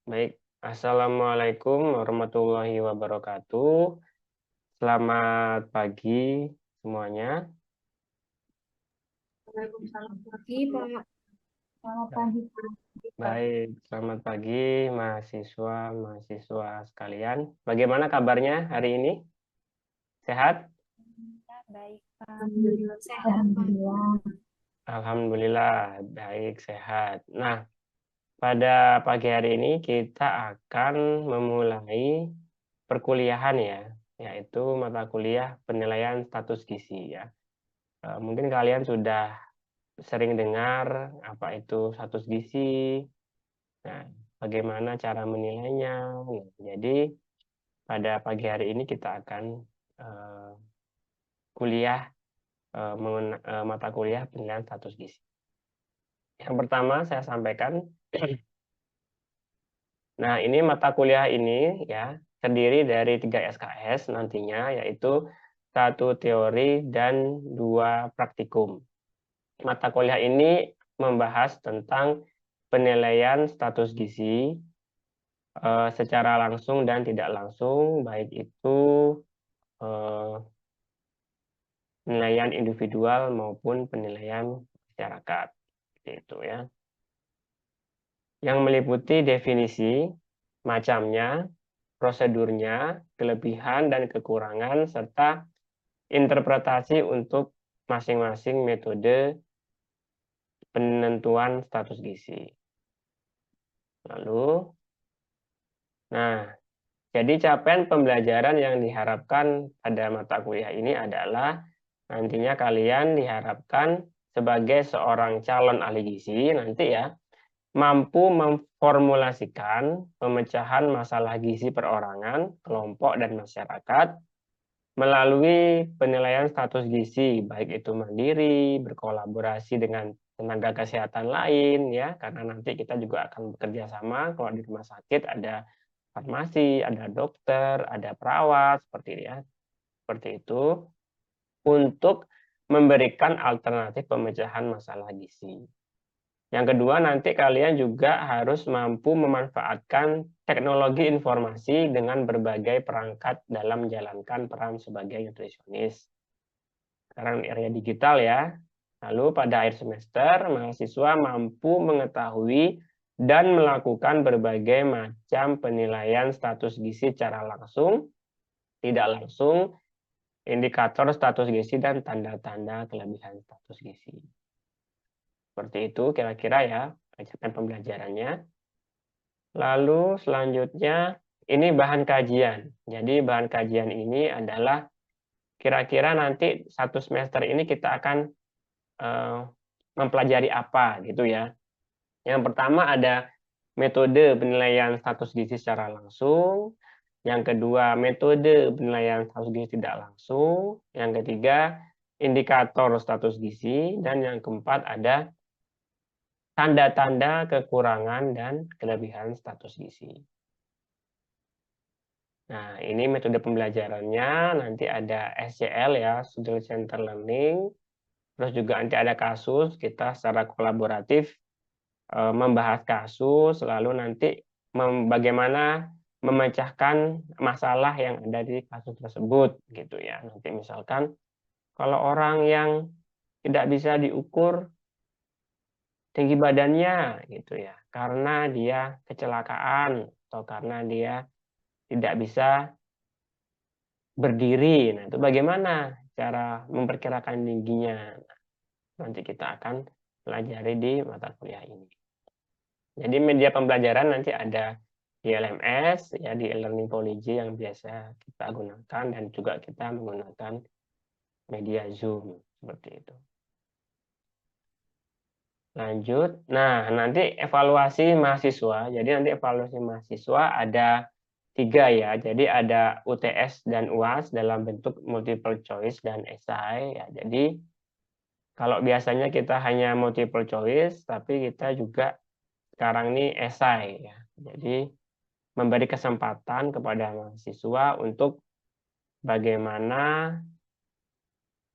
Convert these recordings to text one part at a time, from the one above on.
Baik, Assalamualaikum warahmatullahi wabarakatuh. Selamat pagi semuanya. Waalaikumsalam pagi, Pak. Selamat pagi, Pak. Baik, selamat pagi mahasiswa sekalian. Bagaimana kabarnya hari ini? Sehat? Ya, baik, Pak. Alhamdulillah sehat, Pak. Alhamdulillah, baik, sehat. Nah, pada pagi hari ini kita akan memulai perkuliahan ya, yaitu mata kuliah penilaian status gizi ya. Mungkin kalian sudah sering dengar apa itu status gizi. Nah, bagaimana cara menilainya. Nah, jadi pada pagi hari ini kita akan eh, kuliah mata kuliah penilaian status gizi. Yang pertama saya sampaikan, nah ini mata kuliah ini ya terdiri dari 3 SKS nantinya, yaitu 1 teori dan 2 praktikum. Mata kuliah ini membahas tentang penilaian status gizi secara langsung dan tidak langsung, baik itu penilaian individual maupun penilaian masyarakat, itu ya. Yang meliputi definisi, macamnya, prosedurnya, kelebihan dan kekurangan, serta interpretasi untuk masing-masing metode penentuan status gizi. Lalu, nah, jadi capaian pembelajaran yang diharapkan pada mata kuliah ini adalah nantinya kalian diharapkan sebagai seorang calon ahli gizi nanti ya, mampu memformulasikan pemecahan masalah gizi perorangan, kelompok, dan masyarakat melalui penilaian status gizi, baik itu mandiri, berkolaborasi dengan tenaga kesehatan lain ya, karena nanti kita juga akan bekerja sama. Kalau di rumah sakit ada farmasi, ada dokter, ada perawat, seperti ini ya. Seperti itu untuk memberikan alternatif pemecahan masalah gizi. Yang kedua, nanti kalian juga harus mampu memanfaatkan teknologi informasi dengan berbagai perangkat dalam menjalankan peran sebagai nutrisionis. Sekarang area digital ya. Lalu pada akhir semester, mahasiswa mampu mengetahui dan melakukan berbagai macam penilaian status gizi secara langsung, tidak langsung, indikator status gizi, dan tanda-tanda kelebihan status gizi. Seperti itu kira-kira ya capaian pembelajarannya. Lalu selanjutnya ini bahan kajian. Jadi bahan kajian ini adalah kira-kira nanti 1 semester ini kita akan mempelajari apa gitu ya. Yang pertama ada metode penilaian status gizi secara langsung. Yang kedua, metode penilaian status gizi tidak langsung. Yang ketiga, indikator status gizi. Dan yang keempat ada tanda-tanda kekurangan dan kelebihan status gizi. Nah, ini metode pembelajarannya. Nanti ada SCL ya, Student Center Learning. Terus juga nanti ada kasus, kita secara kolaboratif membahas kasus, lalu nanti bagaimana memecahkan masalah yang ada di kasus tersebut gitu ya. Nanti misalkan kalau orang yang tidak bisa diukur tinggi badannya gitu ya, karena dia kecelakaan atau karena dia tidak bisa berdiri. Nah, itu bagaimana cara memperkirakan tingginya? Nanti kita akan pelajari di mata kuliah ini. Jadi media pembelajaran nanti ada di LMS, ya di Learningpoly yang biasa kita gunakan, dan juga kita menggunakan media Zoom seperti itu. Lanjut, nah nanti evaluasi mahasiswa. Jadi nanti evaluasi mahasiswa ada 3 ya. Jadi ada UTS dan UAS dalam bentuk multiple choice dan esai. Ya, jadi kalau biasanya kita hanya multiple choice, tapi kita juga sekarang ini esai ya. Jadi memberi kesempatan kepada mahasiswa untuk bagaimana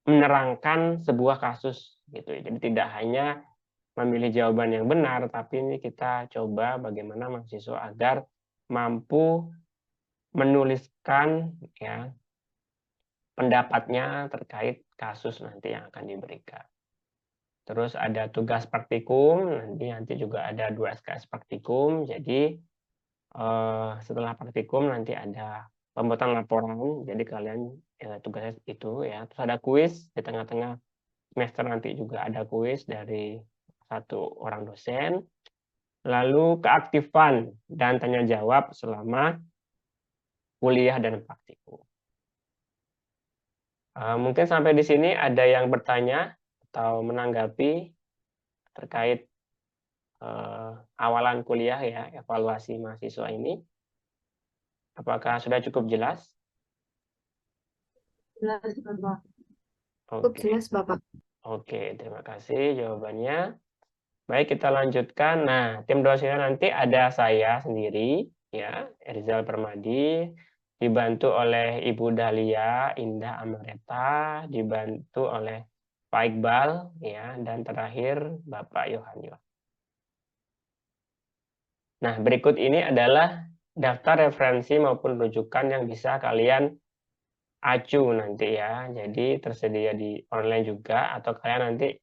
menerangkan sebuah kasus gitu ya. Jadi tidak hanya memilih jawaban yang benar, tapi ini kita coba bagaimana mahasiswa agar mampu menuliskan ya pendapatnya terkait kasus nanti yang akan diberikan. Terus ada tugas praktikum, nanti juga ada 2 SKS praktikum. Jadi setelah praktikum nanti ada pembuatan laporan. Jadi kalian tugasnya itu ya. Terus ada kuis di tengah-tengah semester nanti juga ada kuis dari satu orang dosen. Lalu keaktifan dan tanya jawab selama kuliah dan praktikum. Mungkin sampai di sini ada yang bertanya atau menanggapi terkait awalan kuliah ya, evaluasi mahasiswa ini. Apakah sudah cukup jelas? Jelas, Bapak. Cukup Oke. jelas, Bapak. Oke, terima kasih jawabannya. Baik, kita lanjutkan. Nah, tim dosennya nanti ada saya sendiri, ya, Erizal Permadi, dibantu oleh Ibu Dahlia Indah Amareta, dibantu oleh Pak Iqbal, ya, dan terakhir Bapak Yohan. Nah, berikut ini adalah daftar referensi maupun rujukan yang bisa kalian acu nanti ya. Jadi tersedia di online juga, atau kalian nanti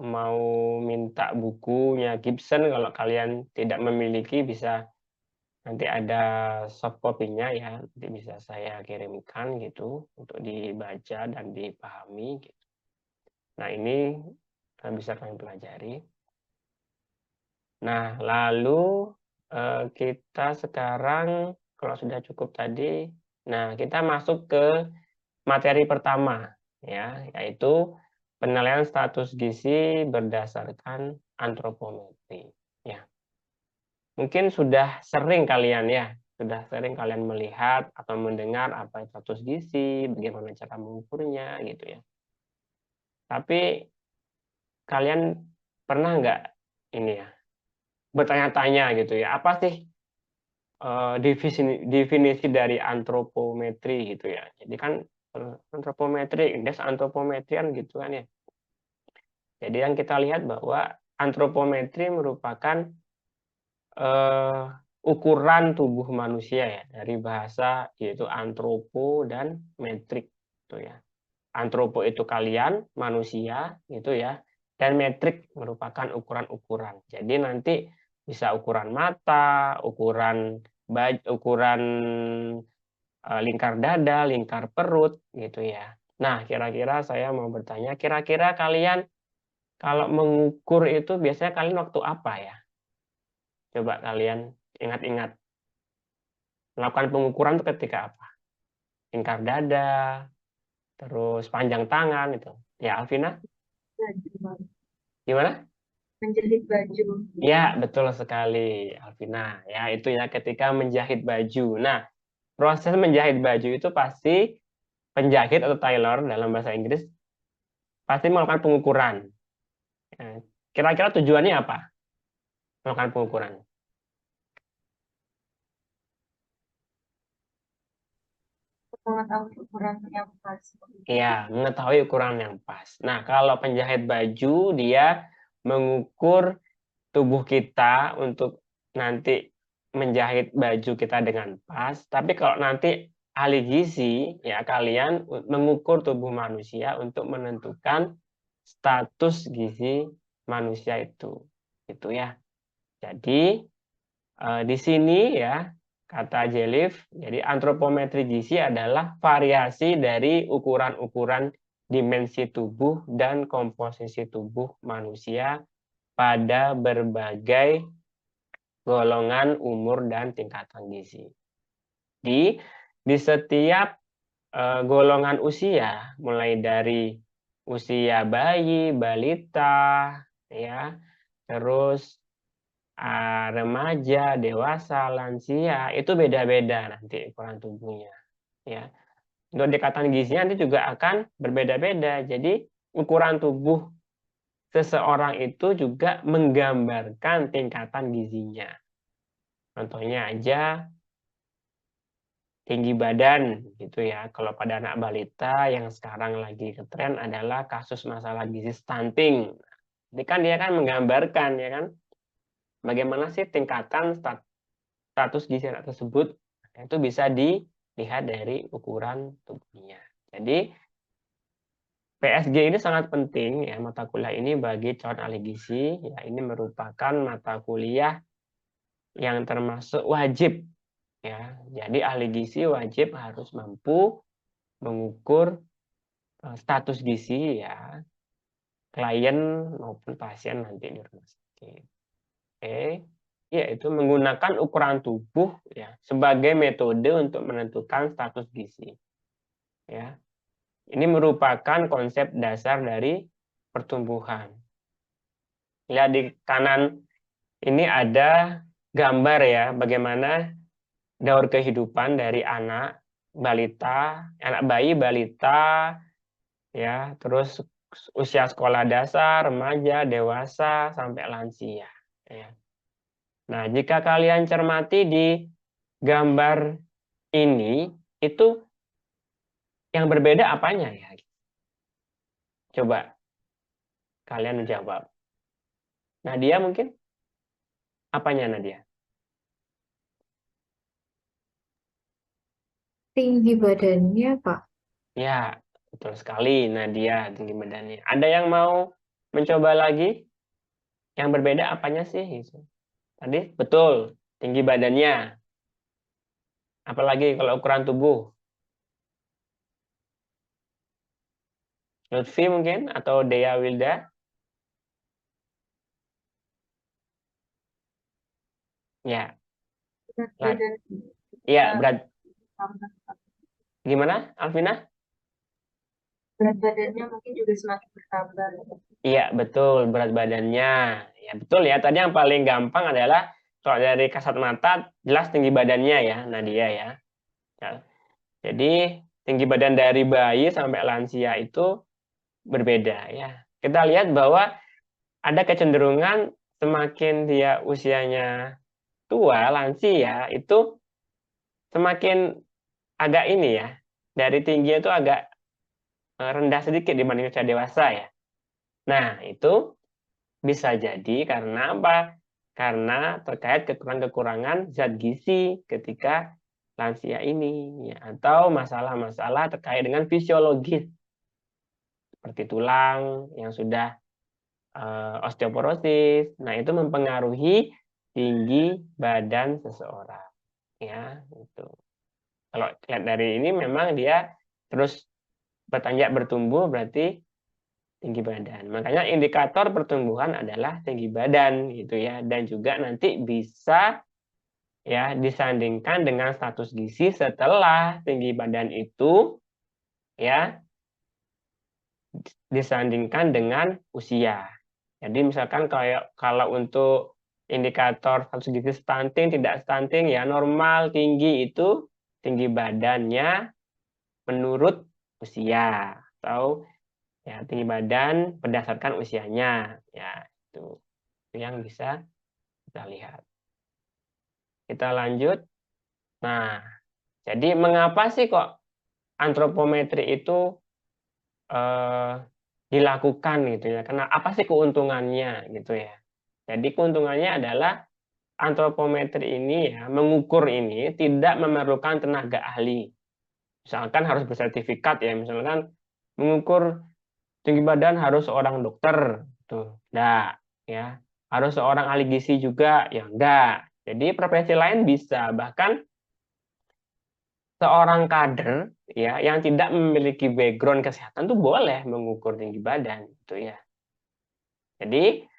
mau minta bukunya Gibson, kalau kalian tidak memiliki bisa nanti ada soft copy-nya ya, nanti bisa saya kirimkan gitu untuk dibaca dan dipahami gitu. Nah, ini bisa kalian pelajari. Nah, lalu kita sekarang kalau sudah cukup tadi, nah kita masuk ke materi pertama ya, yaitu penilaian status gizi berdasarkan antropometri ya. Mungkin sudah sering kalian melihat atau mendengar apa status gizi, bagaimana cara mengukurnya gitu ya. Tapi kalian pernah nggak ini ya bertanya-tanya gitu ya, apa sih definisi dari antropometri gitu ya. Jadi kan antropometri, indeks antropometri kan gitu kan ya. Jadi yang kita lihat bahwa antropometri merupakan ukuran tubuh manusia ya, dari bahasa yaitu antropo dan metrik gitu ya. Antropo itu kalian, manusia gitu ya, dan metrik merupakan ukuran-ukuran. Jadi nanti bisa ukuran mata, ukuran lingkar dada, lingkar perut gitu ya. Nah, kira-kira saya mau bertanya, kira-kira kalian kalau mengukur itu biasanya kalian waktu apa ya? Coba kalian ingat-ingat. Melakukan pengukuran itu ketika apa? Lingkar dada, terus panjang tangan itu. Ya, Alvina, gimana? Menjahit baju. Ya, betul sekali, Alvina. Ya, itu ya ketika menjahit baju. Nah, proses menjahit baju itu pasti penjahit atau tailor dalam bahasa Inggris pasti melakukan pengukuran. Kira-kira tujuannya apa? Melakukan pengukuran. Mengetahui ukuran yang pas. Iya, mengetahui ukuran yang pas. Nah, kalau penjahit baju dia mengukur tubuh kita untuk nanti menjahit baju kita dengan pas. Tapi kalau nanti ahli gizi, ya kalian mengukur tubuh manusia untuk menentukan status gizi manusia itu. Itu ya. Jadi di sini ya kata Jelif, jadi antropometri gizi adalah variasi dari ukuran-ukuran dimensi tubuh dan komposisi tubuh manusia pada berbagai golongan umur dan tingkatan gizi. Di setiap golongan usia, mulai dari usia bayi, balita, ya, terus remaja, dewasa, lansia, itu beda-beda nanti ukuran tubuhnya. Ya. Untuk tingkatan gizinya nanti juga akan berbeda-beda. Jadi ukuran tubuh seseorang itu juga menggambarkan tingkatan gizinya. Contohnya aja tinggi badan gitu ya. Kalau pada anak balita yang sekarang lagi ngetren adalah kasus masalah gizi stunting. Jadi kan dia kan menggambarkan ya kan bagaimana sih tingkatan status gizi anak tersebut. Itu bisa dilihat dari ukuran tubuhnya. Jadi PSG ini sangat penting ya mata kuliah ini bagi calon ahli gizi. Ya, ini merupakan mata kuliah yang termasuk wajib ya. Jadi ahli gizi wajib harus mampu mengukur status gizi ya klien maupun pasien nanti di rumah sakit. Oke, yaitu menggunakan ukuran tubuh ya sebagai metode untuk menentukan status gizi. Ya. Ini merupakan konsep dasar dari pertumbuhan. Lihat di kanan ini ada gambar ya bagaimana daur kehidupan dari anak balita, anak bayi balita ya, terus usia sekolah dasar, remaja, dewasa sampai lansia ya. Nah, jika kalian cermati di gambar ini itu yang berbeda apanya ya? Coba kalian jawab. Nadia mungkin? Apanya Nadia? Tinggi badannya, Pak. Ya, betul sekali Nadia tinggi badannya. Ada yang mau mencoba lagi? Yang berbeda apanya sih? Tadi betul, tinggi badannya. Apalagi kalau ukuran tubuh. Lutfi mungkin atau Dea Wilda? Ya, ya berat. Gimana, Alvina? Berat badannya mungkin juga semakin bertambah. Iya, betul, berat badannya. Ya, betul ya. Tadi yang paling gampang adalah kalau dari kasat mata jelas tinggi badannya ya, Nadia ya. Ya. Jadi tinggi badan dari bayi sampai lansia itu berbeda ya. Kita lihat bahwa ada kecenderungan semakin dia usianya tua, lansia, itu semakin agak ini ya. Dari tinggi itu agak rendah sedikit dibanding usia dewasa ya. Nah, itu bisa jadi karena apa? Karena terkait kekurangan-kekurangan zat gizi ketika lansia ini ya, atau masalah-masalah terkait dengan fisiologis seperti tulang yang sudah osteoporosis. Nah, itu mempengaruhi tinggi badan seseorang ya, itu. Kalau lihat dari ini memang dia terus bertanjak bertumbuh berarti tinggi badan. Makanya indikator pertumbuhan adalah tinggi badan gitu ya, dan juga nanti bisa ya disandingkan dengan status gizi setelah tinggi badan itu ya disandingkan dengan usia. Jadi misalkan kayak kalau untuk indikator status gizi stunting tidak stunting ya normal tinggi itu tinggi badannya menurut usia atau ya tinggi badan berdasarkan usianya ya itu yang bisa kita lihat. Kita lanjut. Nah, jadi mengapa sih kok antropometri itu dilakukan gitu ya? Karena apa sih keuntungannya gitu ya? Jadi keuntungannya adalah antropometri ini ya mengukur ini tidak memerlukan tenaga ahli. Misalkan harus bersertifikat ya, misalkan mengukur tinggi badan harus seorang dokter, tuh, enggak ya. Harus seorang ahli gizi juga, ya enggak. Jadi profesi lain bisa, bahkan seorang kader ya yang tidak memiliki background kesehatan tuh boleh mengukur tinggi badan, gitu ya. Jadi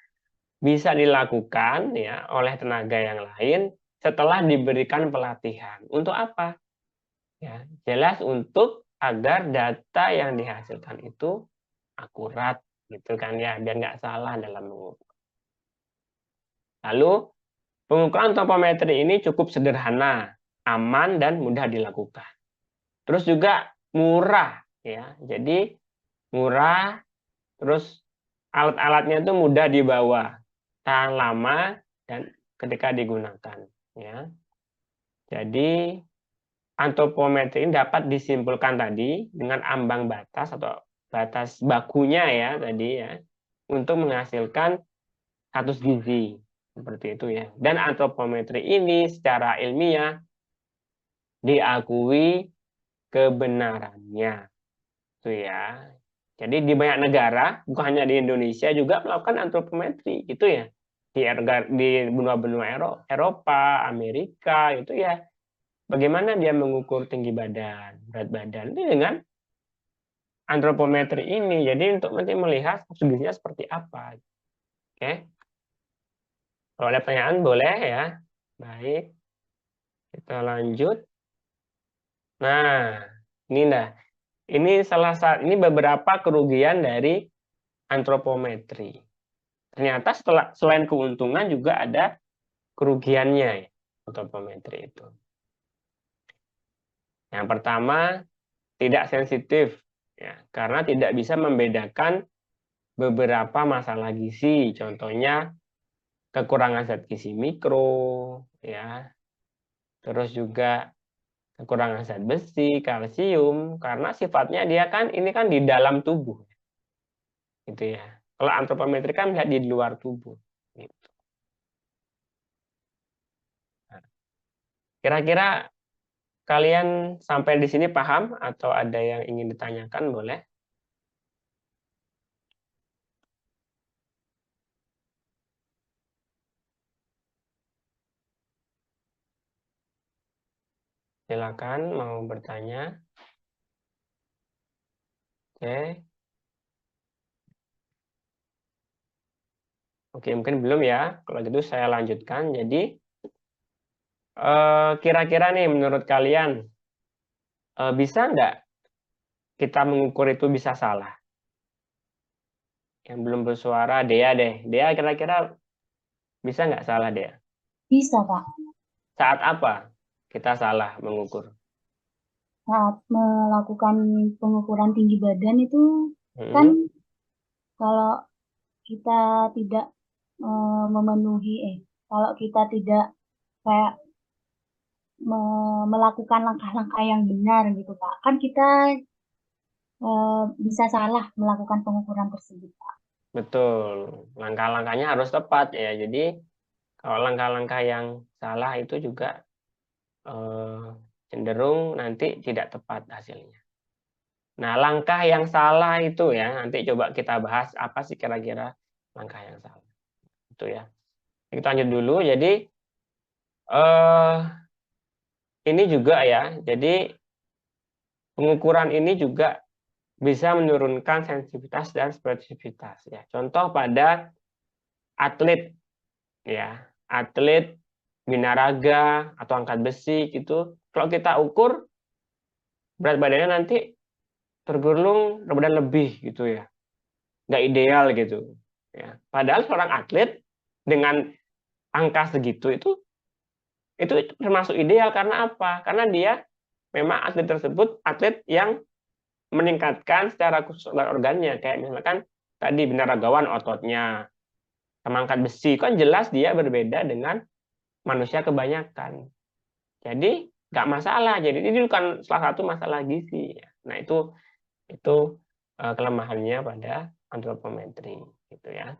bisa dilakukan ya oleh tenaga yang lain setelah diberikan pelatihan. Untuk apa? Ya, jelas untuk agar data yang dihasilkan itu akurat gitu kan ya, biar nggak salah dalam mengukur. Lalu pengukuran antropometri ini cukup sederhana, aman dan mudah dilakukan. Terus juga murah ya. Jadi murah, terus alat-alatnya itu mudah dibawa, tahan lama dan ketika digunakan ya. Jadi antropometri ini dapat disimpulkan tadi dengan ambang batas atau batas bakunya ya tadi ya untuk menghasilkan status gizi. Seperti itu ya. Dan antropometri ini secara ilmiah diakui kebenarannya. Itu ya. Jadi di banyak negara, bukan hanya di Indonesia juga melakukan antropometri, gitu ya. Di benua-benua Eropa, Amerika, itu ya. Bagaimana dia mengukur tinggi badan, berat badan itu dengan antropometri ini. Jadi untuk nanti melihat gizinya seperti apa. Oke. Kalau ada pertanyaan boleh ya. Baik. Kita lanjut. Nah, ini dah. Ini beberapa kerugian dari antropometri. Ternyata selain keuntungan juga ada kerugiannya ya, antropometri itu. Yang pertama, tidak sensitif ya, karena tidak bisa membedakan beberapa masalah gizi. Contohnya kekurangan zat gizi mikro ya. Terus juga kekurangan zat besi, kalsium, karena sifatnya dia kan ini kan di dalam tubuh, gitu ya. Kalau antropometri kan melihat di luar tubuh. Gitu. Nah, kira-kira kalian sampai di sini paham atau ada yang ingin ditanyakan boleh? Silakan mau bertanya. Oke. Oke, mungkin belum ya. Kalau gitu saya lanjutkan. Jadi kira-kira nih menurut kalian bisa nggak kita mengukur itu bisa salah? Yang belum bersuara, Dea deh. Dea kira-kira bisa nggak salah Dea? Bisa, Pak. Saat apa kita salah mengukur? Saat melakukan pengukuran tinggi badan itu kan kalau kita tidak memenuhi, kalau kita tidak kayak melakukan langkah-langkah yang benar gitu, Pak. Kan kita bisa salah melakukan pengukuran tersebut, Pak. Betul, langkah-langkahnya harus tepat ya. Jadi kalau langkah-langkah yang salah itu juga cenderung nanti tidak tepat hasilnya. Nah, langkah yang salah itu ya, nanti coba kita bahas apa sih kira-kira langkah yang salah. Itu ya. Kita lanjut dulu. Jadi ini juga ya. Jadi pengukuran ini juga bisa menurunkan sensitivitas dan spesifitas ya. Contoh pada atlet ya, atlet binaraga atau angkat besi gitu. Kalau kita ukur berat badannya nanti tergolong berat badan lebih gitu ya. Nggak ideal gitu ya. Padahal seorang atlet dengan angka segitu itu termasuk ideal karena apa? Karena dia memang atlet tersebut atlet yang meningkatkan secara khusus organnya kayak misalkan tadi binaragawan ototnya sama angkat besi kan jelas dia berbeda dengan manusia kebanyakan. Jadi nggak masalah. Jadi ini bukan salah satu masalah gizi. Nah itu kelemahannya pada antropometri gitu ya.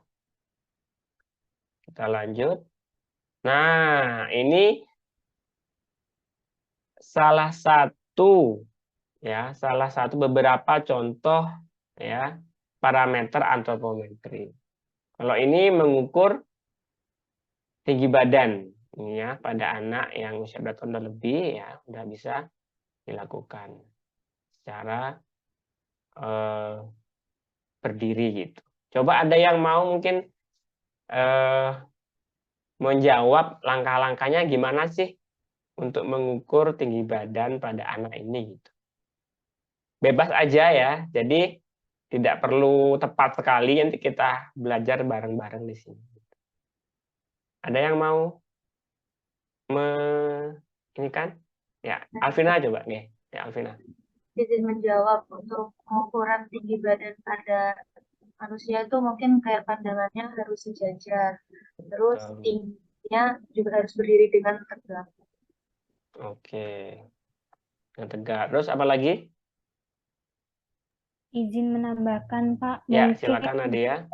Kita lanjut. Nah ini salah satu beberapa contoh ya parameter antropometri. Kalau ini mengukur tinggi badan ini ya pada anak yang usia 2 tahun dan lebih ya udah bisa dilakukan secara berdiri gitu. Coba ada yang mau mungkin menjawab langkah-langkahnya gimana sih untuk mengukur tinggi badan pada anak ini gitu. Bebas aja ya. Jadi tidak perlu tepat sekali, nanti kita belajar bareng-bareng di sini. Ada yang mau ini kan? Ya, Alvina coba nih. Ya, Alvina. Izin menjawab untuk pengukuran tinggi badan pada manusia itu mungkin kayak pandangannya harus sejajar. Terus tingginya juga harus berdiri dengan tegak. Oke. Yang tegak. Terus apa lagi? Izin menambahkan, Pak. Ya, Mungkin silakan Nadia.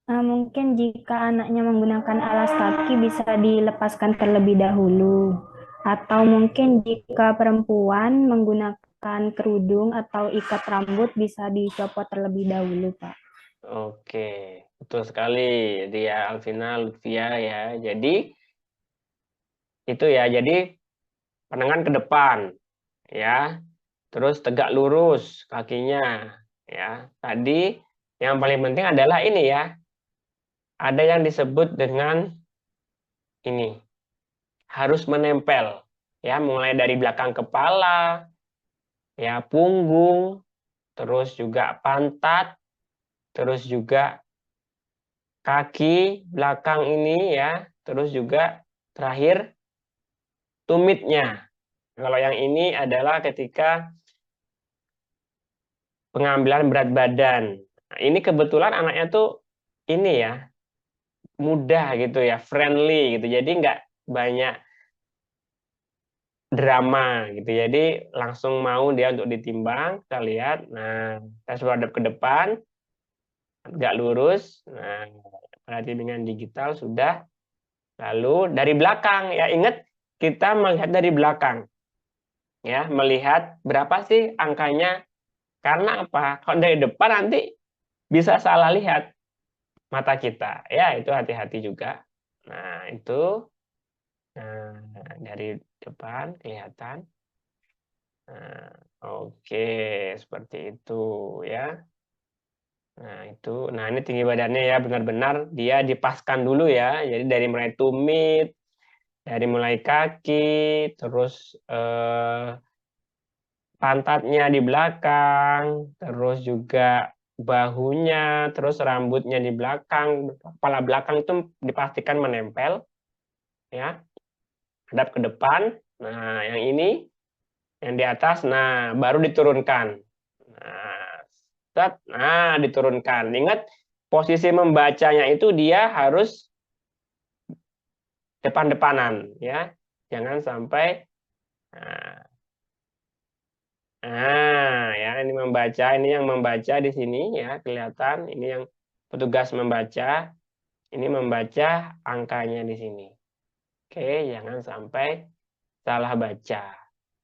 Mungkin jika anaknya menggunakan alas kaki bisa dilepaskan terlebih dahulu. Atau mungkin jika perempuan menggunakan kerudung atau ikat rambut bisa dicopot terlebih dahulu, Pak. Oke, betul sekali dia Alvina Lutfia ya. Jadi itu ya, jadi pandangan ke depan ya. Terus tegak lurus kakinya ya. Tadi yang paling penting adalah ini ya. Ada yang disebut dengan ini harus menempel ya, mulai dari belakang kepala ya, punggung, terus juga pantat, terus juga kaki belakang ini ya, terus juga terakhir tumitnya. Kalau yang ini adalah ketika pengambilan berat badan. Nah, ini kebetulan anaknya tuh ini ya, mudah gitu ya, friendly gitu. Jadi nggak banyak drama gitu. Jadi langsung mau dia untuk ditimbang. Kita lihat. Nah, kita hadap ke depan, nggak lurus. Nah, berarti dengan digital sudah. Lalu dari belakang ya, ingat kita melihat dari belakang ya, melihat berapa sih angkanya. Karena apa? Kalau dari depan nanti bisa salah lihat mata kita. Ya, itu hati-hati juga. Nah, itu dari depan kelihatan. Nah, oke, seperti itu ya. Nah, itu. Nah, ini tinggi badannya ya, benar-benar dia dipaskan dulu ya. Jadi dari mulai tumit, dari mulai kaki, terus pantatnya di belakang, terus juga bahunya, terus rambutnya di belakang, kepala belakang itu dipastikan menempel, ya, hadap ke depan. Nah, yang ini, yang di atas, nah baru diturunkan. Nah, diturunkan. Ingat, posisi membacanya itu dia harus depan-depanan, ya, jangan sampai. Nah, ya ini membaca, ini yang membaca di sini ya, kelihatan ini yang petugas membaca, ini membaca angkanya di sini. Oke, jangan sampai salah baca.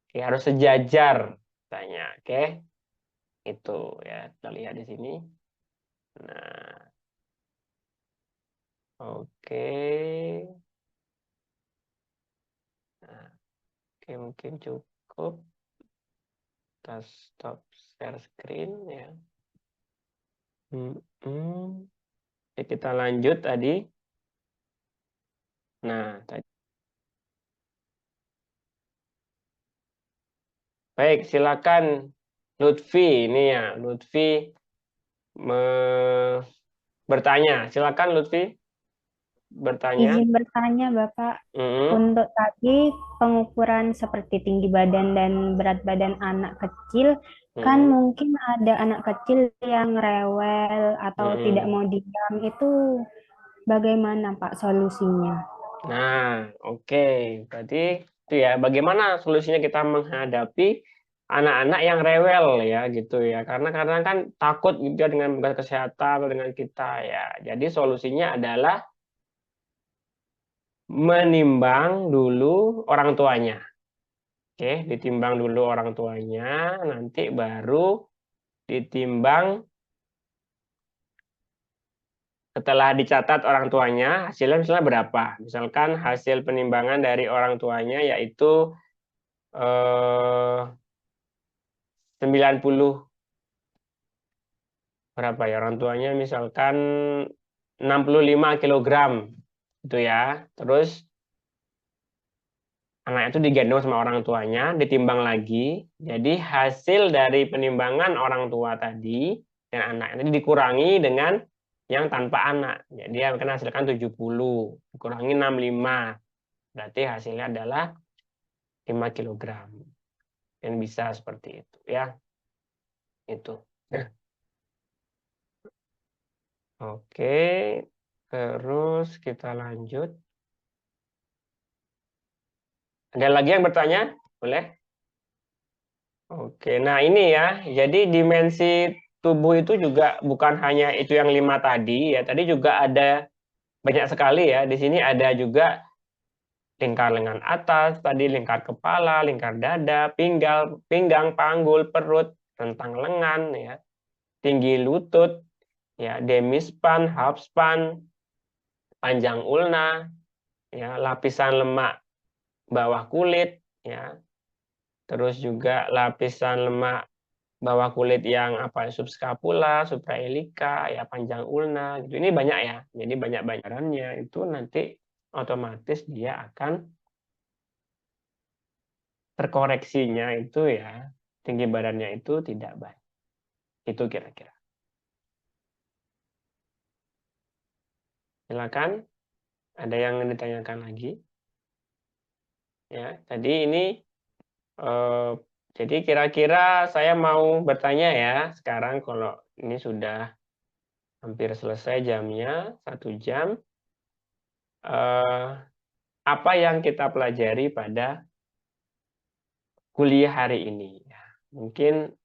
Oke, harus sejajar tanya. Oke. Itu ya, kita lihat di sini. Nah, oke. Nah, oke, mungkin cukup. Kita stop share screen ya. Oke, kita lanjut tadi. Nah, tadi. Baik, silakan Lutfi ini ya, Lutfi bertanya. Silakan Lutfi bertanya. Izin bertanya, Bapak. Mm-mm. Untuk tadi pengukuran seperti tinggi badan dan berat badan anak kecil, kan Mm-mm. mungkin ada anak kecil yang rewel atau tidak Mm-mm. mau diam. Itu bagaimana, Pak, solusinya? Nah, oke. Berarti itu ya, bagaimana solusinya kita menghadapi anak-anak yang rewel ya gitu ya. Karena kadang kan takut gitu ya dengan kesehatan atau dengan kita ya. Jadi solusinya adalah menimbang dulu orang tuanya. Oke, ditimbang dulu orang tuanya, nanti baru ditimbang setelah dicatat orang tuanya, hasilnya misalnya berapa. Misalkan hasil penimbangan dari orang tuanya yaitu 90, berapa ya orang tuanya, misalkan 65 kilogram itu ya. Terus anak itu digendong sama orang tuanya, ditimbang lagi. Jadi hasil dari penimbangan orang tua tadi dan anak itu dikurangi dengan yang tanpa anak. Jadi akan hasilkan 70, dikurangi 65. Berarti hasilnya adalah 5 kilogram. Dan bisa seperti itu ya. Itu. Oke, terus kita lanjut. Ada lagi yang bertanya? Boleh? Oke, nah ini ya, jadi dimensi tubuh itu juga bukan hanya itu yang 5 tadi ya. Tadi juga ada banyak sekali ya. Di sini ada juga lingkar lengan atas, tadi lingkar kepala, lingkar dada, pinggang, panggul, perut, rentang lengan ya, tinggi lutut, ya, demispan, halfspan, panjang ulna, ya, lapisan lemak bawah kulit, ya, terus juga lapisan lemak bawah kulit yang subskapula, supraelika, ya, panjang ulna, gitu. Ini banyak ya, jadi banyak banyarannya itu nanti otomatis dia akan terkoreksinya itu ya tinggi badannya itu tidak baik. Itu kira-kira. Silakan, ada yang ditanyakan lagi? Ya, tadi ini jadi kira-kira saya mau bertanya ya sekarang kalau ini sudah hampir selesai jamnya 1 jam. Apa yang kita pelajari pada kuliah hari ini? Ya, mungkin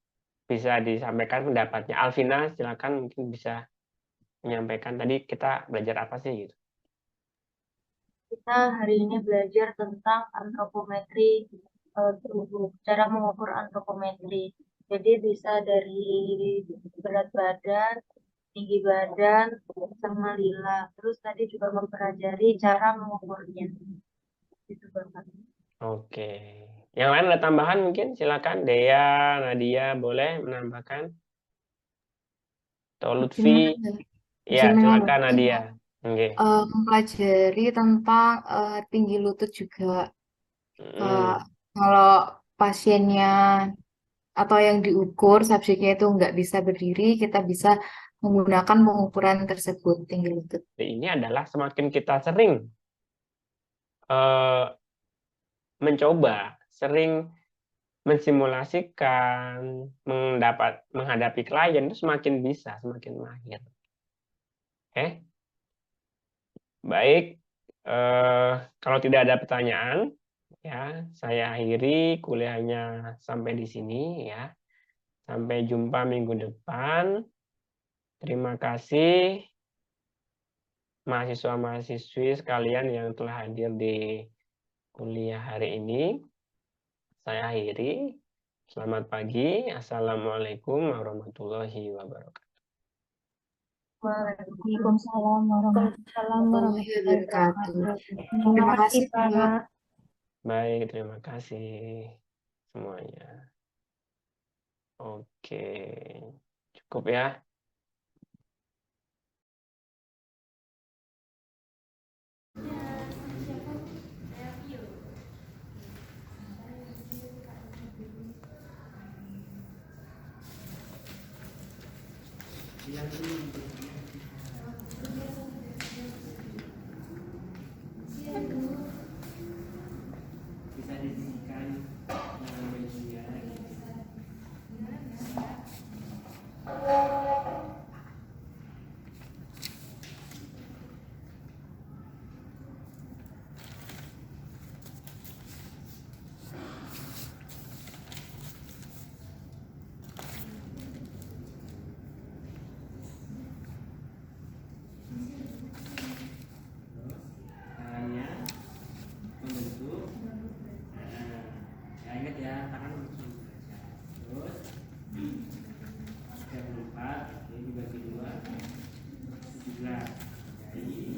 bisa disampaikan pendapatnya. Alvina, silakan mungkin bisa menyampaikan tadi kita belajar apa sih gitu. Kita hari ini belajar tentang antropometri tubuh, cara mengukur antropometri. Jadi bisa dari berat badan, tinggi badan, sama lila. Terus tadi juga mempelajari cara mengukurnya. Itu Bapak. Oke. Yang lain ada tambahan mungkin? Silakan Dea, Nadia, boleh menambahkan? Atau Lutfi? Ya, silakan Nadia. Oke. Mempelajari tentang tinggi lutut juga. Mm. Kalau pasiennya atau yang diukur subjeknya itu nggak bisa berdiri, kita bisa menggunakan pengukuran tersebut tinggi lutut. Ini adalah semakin kita sering mencoba, sering mensimulasikan, menghadapi klien itu semakin bisa, semakin mahir. Oke. Baik, kalau tidak ada pertanyaan, ya saya akhiri kuliahnya sampai di sini ya. Sampai jumpa minggu depan. Terima kasih mahasiswa-mahasiswi sekalian yang telah hadir di kuliah hari ini. Saya akhiri. Selamat pagi. Assalamualaikum warahmatullahi wabarakatuh. Waalaikumsalam Warahmatullahi wabarakatuh. Terima kasih, Pak. Baik, terima kasih semuanya. Oke, cukup ya. Bisa disisikan dengan media. Tangannya membentuk. Ya ingat ya, tangan membentuk. Terus 34 ini dibagi 2 17. Jadi